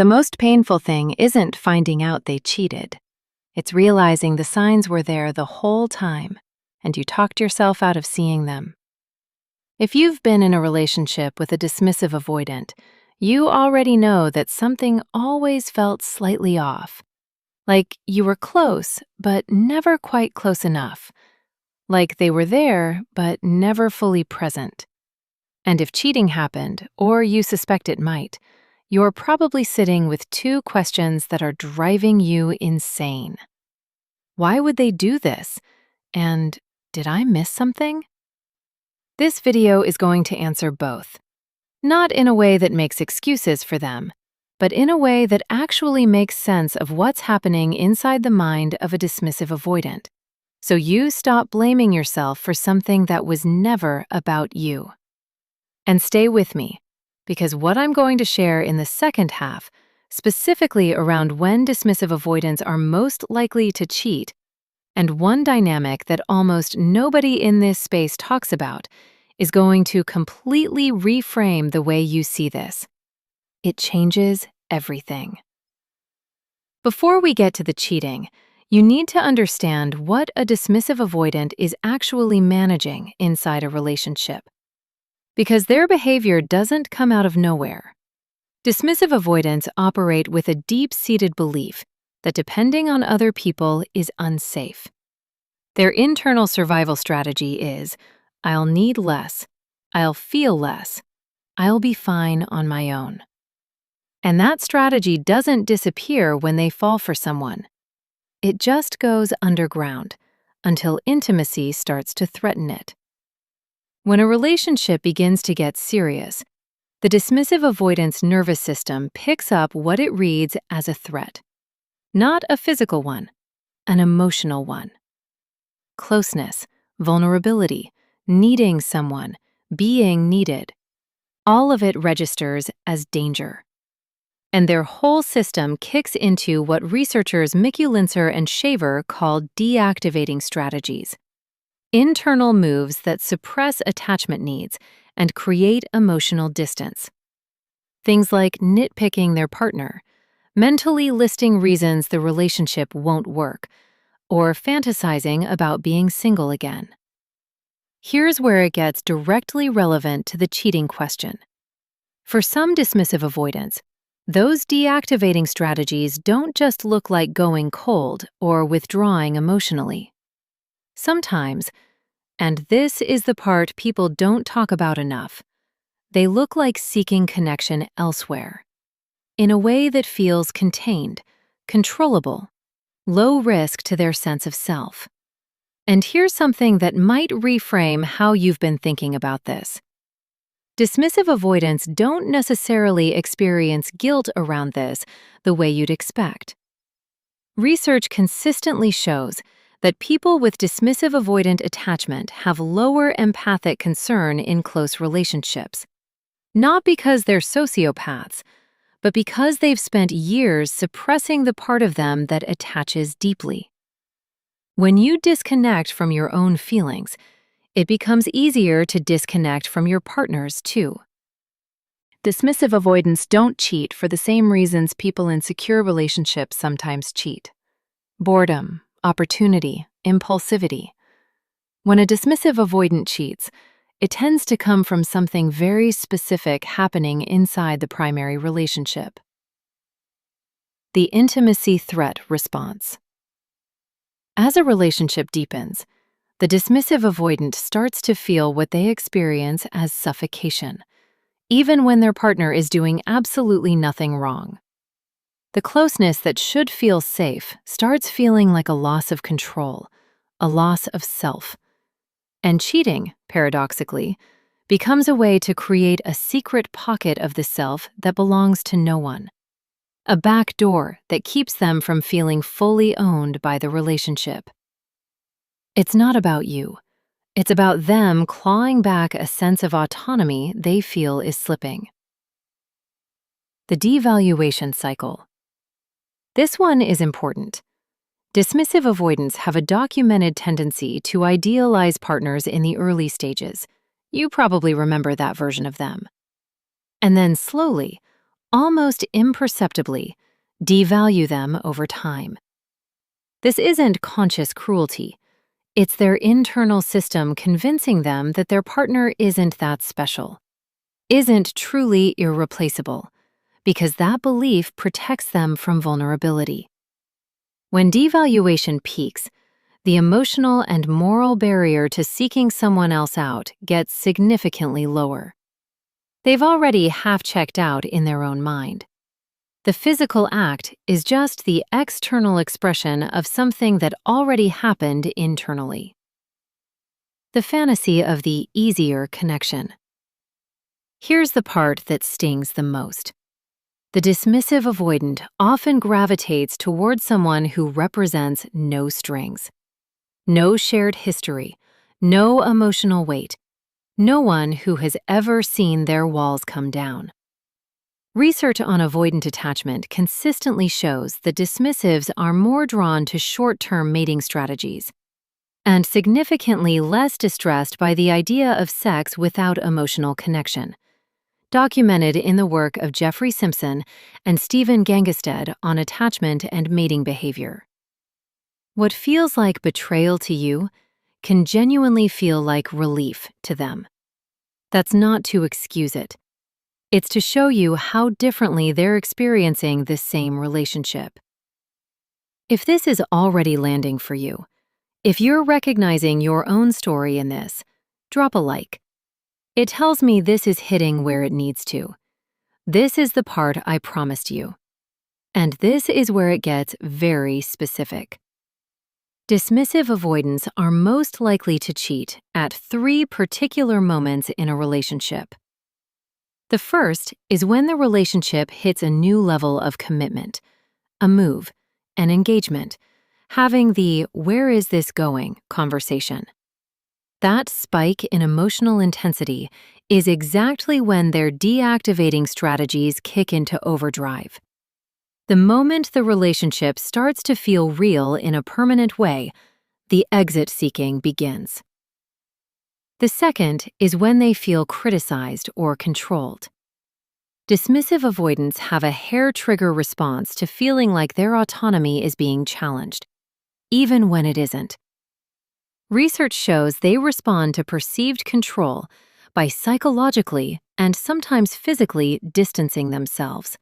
The most painful thing isn't finding out they cheated. It's realizing the signs were there the whole time, and you talked yourself out of seeing them. If you've been in a relationship with a dismissive avoidant, you already know that something always felt slightly off. Like you were close, but never quite close enough. Like they were there, but never fully present. And if cheating happened, or you suspect it might, you're probably sitting with two questions that are driving you insane. Why would they do this? And did I miss something? This video is going to answer both. Not in a way that makes excuses for them, but in a way that actually makes sense of what's happening inside the mind of a dismissive avoidant. So you stop blaming yourself for something that was never about you. And stay with me, because what I'm going to share in the second half, specifically around when dismissive avoidants are most likely to cheat, and one dynamic that almost nobody in this space talks about, is going to completely reframe the way you see this. It changes everything. Before we get to the cheating, you need to understand what a dismissive avoidant is actually managing inside a relationship. Because their behavior doesn't come out of nowhere. Dismissive avoidants operate with a deep-seated belief that depending on other people is unsafe. Their internal survival strategy is, I'll need less, I'll feel less, I'll be fine on my own. And that strategy doesn't disappear when they fall for someone. It just goes underground until intimacy starts to threaten it. When a relationship begins to get serious, the dismissive avoidant's nervous system picks up what it reads as a threat. Not a physical one, an emotional one. Closeness, vulnerability, needing someone, being needed. All of it registers as danger. And their whole system kicks into what researchers Mikulincer and Shaver call deactivating strategies. Internal moves that suppress attachment needs and create emotional distance. Things like nitpicking their partner, mentally listing reasons the relationship won't work, or fantasizing about being single again. Here's where it gets directly relevant to the cheating question. For some dismissive avoidants, those deactivating strategies don't just look like going cold or withdrawing emotionally. Sometimes, and this is the part people don't talk about enough, they look like seeking connection elsewhere, in a way that feels contained, controllable, low risk to their sense of self. And here's something that might reframe how you've been thinking about this. Dismissive avoidants don't necessarily experience guilt around this the way you'd expect. Research consistently shows that people with dismissive avoidant attachment have lower empathic concern in close relationships. Not because they're sociopaths, but because they've spent years suppressing the part of them that attaches deeply. When you disconnect from your own feelings, it becomes easier to disconnect from your partner's too. Dismissive avoidants don't cheat for the same reasons people in secure relationships sometimes cheat. Boredom, opportunity, impulsivity. When a dismissive avoidant cheats, it tends to come from something very specific happening inside the primary relationship. The intimacy threat response. As a relationship deepens, the dismissive avoidant starts to feel what they experience as suffocation, even when their partner is doing absolutely nothing wrong. The closeness that should feel safe starts feeling like a loss of control, a loss of self. And cheating, paradoxically, becomes a way to create a secret pocket of the self that belongs to no one. A back door that keeps them from feeling fully owned by the relationship. It's not about you. It's about them clawing back a sense of autonomy they feel is slipping. The devaluation cycle. This one is important. Dismissive avoidants have a documented tendency to idealize partners in the early stages. You probably remember that version of them. And then slowly, almost imperceptibly, devalue them over time. This isn't conscious cruelty. It's their internal system convincing them that their partner isn't that special, isn't truly irreplaceable, because that belief protects them from vulnerability. When devaluation peaks, the emotional and moral barrier to seeking someone else out gets significantly lower. They've already half-checked out in their own mind. The physical act is just the external expression of something that already happened internally. The fantasy of the easier connection. Here's the part that stings the most. The dismissive avoidant often gravitates toward someone who represents no strings, no shared history, no emotional weight, no one who has ever seen their walls come down. Research on avoidant attachment consistently shows that dismissives are more drawn to short-term mating strategies and significantly less distressed by the idea of sex without emotional connection, documented in the work of Jeffrey Simpson and Stephen Gangestad on attachment and mating behavior. What feels like betrayal to you can genuinely feel like relief to them. That's not to excuse it. It's to show you how differently they're experiencing this same relationship. If this is already landing for you, if you're recognizing your own story in this, drop a like. It tells me this is hitting where it needs to. This is the part I promised you. And this is where it gets very specific. Dismissive avoidants are most likely to cheat at 3 particular moments in a relationship. The first is when the relationship hits a new level of commitment, a move, an engagement, having the "where is this going" conversation. That spike in emotional intensity is exactly when their deactivating strategies kick into overdrive. The moment the relationship starts to feel real in a permanent way, the exit seeking begins. The second is when they feel criticized or controlled. Dismissive avoidants have a hair-trigger response to feeling like their autonomy is being challenged, even when it isn't. Research shows they respond to perceived control by psychologically and sometimes physically distancing themselves.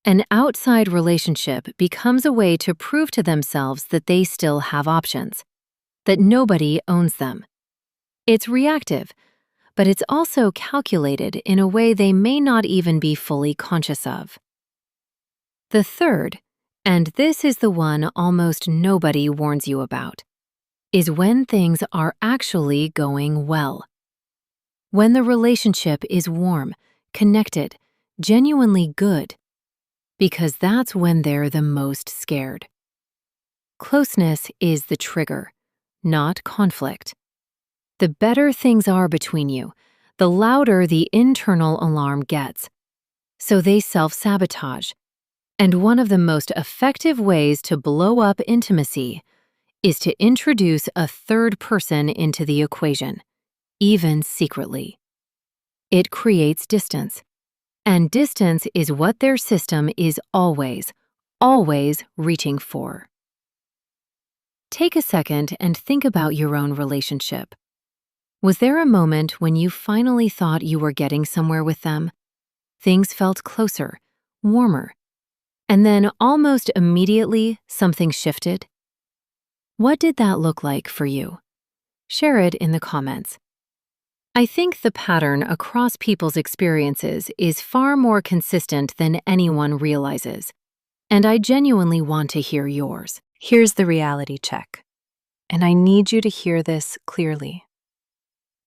An outside relationship becomes a way to prove to themselves that they still have options, that nobody owns them. It's reactive, but it's also calculated in a way they may not even be fully conscious of. The third, and this is the one almost nobody warns you about, is when things are actually going well. When the relationship is warm, connected, genuinely good, because that's when they're the most scared. Closeness is the trigger, not conflict. The better things are between you, the louder the internal alarm gets. So they self-sabotage. And one of the most effective ways to blow up intimacy is to introduce a third person into the equation, even secretly. It creates distance. And distance is what their system is always, always reaching for. Take a second and think about your own relationship. Was there a moment when you finally thought you were getting somewhere with them? Things felt closer, warmer, and then almost immediately something shifted? What did that look like for you? Share it in the comments. I think the pattern across people's experiences is far more consistent than anyone realizes, and I genuinely want to hear yours. Here's the reality check, and I need you to hear this clearly.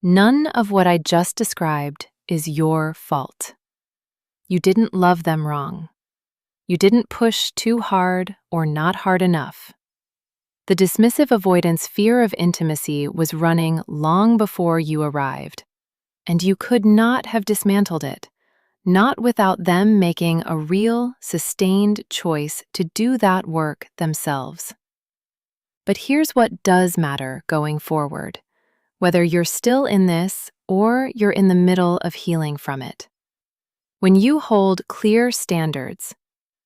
None of what I just described is your fault. You didn't love them wrong. You didn't push too hard or not hard enough. The dismissive avoidance fear of intimacy was running long before you arrived, and you could not have dismantled it, not without them making a real, sustained choice to do that work themselves. But here's what does matter going forward, whether you're still in this or you're in the middle of healing from it. When you hold clear standards,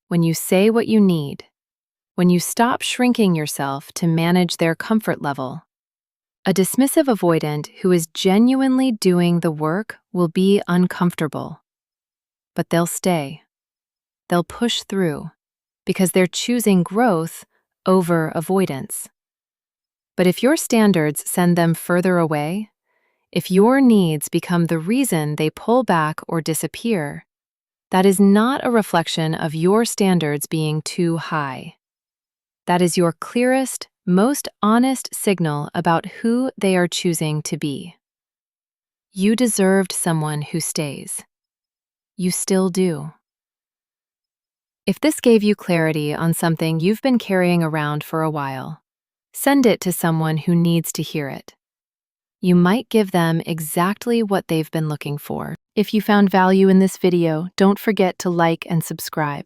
when you say what you need, when you stop shrinking yourself to manage their comfort level, a dismissive avoidant who is genuinely doing the work will be uncomfortable. But they'll stay. They'll push through because they're choosing growth over avoidance. But if your standards send them further away, if your needs become the reason they pull back or disappear, that is not a reflection of your standards being too high. That is your clearest, most honest signal about who they are choosing to be. You deserved someone who stays. You still do. If this gave you clarity on something you've been carrying around for a while, send it to someone who needs to hear it. You might give them exactly what they've been looking for. If you found value in this video, don't forget to like and subscribe.